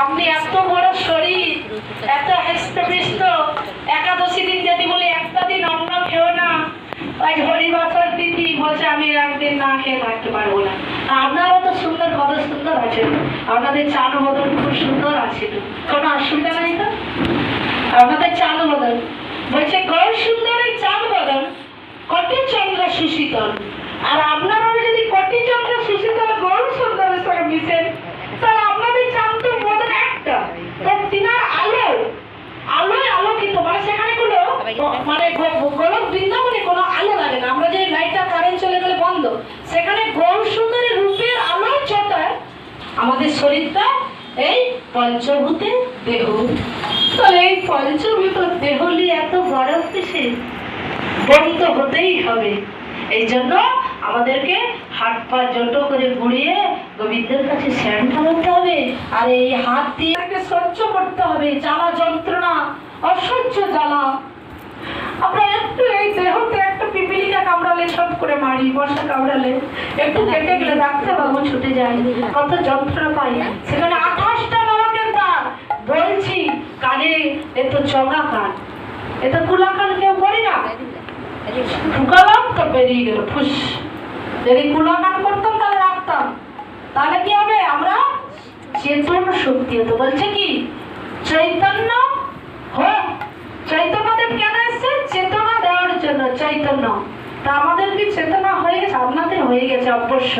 আপনি এত বড় শরীর, এত হৃষ্টপুষ্ট, একাদশী দিন যদি বলি একটা দিন অন্ন খেও না, ওই হরিবাসর তিথি বলছে আমি একদিন না খেয়ে থাকতে পারবো না। আপনারও তো সুন্দর, কত সুন্দর আছে, আপনাদের চান বদল খুব সুন্দর আছে, কোনো অসুবিধা নাই তো? আপনাদের চান বদল বলছে গৌর সুন্দরের চান বদল কোটি চন্দ্র সুশীতল। আর আপনারাও যদি কোটি চন্দ্র সুশীতল গৌর সুন্দরের সঙ্গে মিশেন, তাহলে আপনাদের চান তো বদল একটা, তিনার আলো আলোয় আলোকিত, মানে সেখানে কোনো মানে গোলক বৃন্দাবনে কোনো আলো লাগে না। আমরা যে লাইটটা কারেন্ট চলে গেলে বন্ধ, সেখানে গৌর সুন্দরের রূপের আলোয় চটায় আমাদের শরীরটা এই পঞ্চভূতে দেহ। তাহলে এই পঞ্চভূত দেহ নিয়ে এত বড় কিসে বন্ধ হতেই হবে। এই জন্য আমাদেরকে হাত পা জটো করে ঘুরিয়ে গোবিন্দের কাছে স্যান ঢালতে হবে, আর এই হাত দিয়ে সহ্য করতে হবে জ্বালা যন্ত্রণা, অসহ্য জ্বালা। আমরা একটু এই দেহতে একটা পিপিলিকা কামড়ালে সব করে মারি, মশা কামড়ালে একটু কেটে গেলে ডাক্তারবাবু ছুটে যায়, কত যন্ত্রণা পাই। সেখানে 28টা নরকের দ্বার, বলছি কানে এ তো চঙা কান, এ তো কুলা কান কেউ করি না, ঢুকালাম তো বেরিয়ে গেল ফুস। যদি কুলা কান করতাম তাহলে রাখতাম, তাহলে কি হবে? আমরা চেতন শক্তি হতো। বলছে কি চৈতন্য হোক, চৈতন্যদেব কেন এসছে? চেতনা দেওয়ার জন্য চৈতন্য। তা আমাদের কি চেতনা হয়ে গেছে? আপনাদের হয়ে গেছে অবশ্য।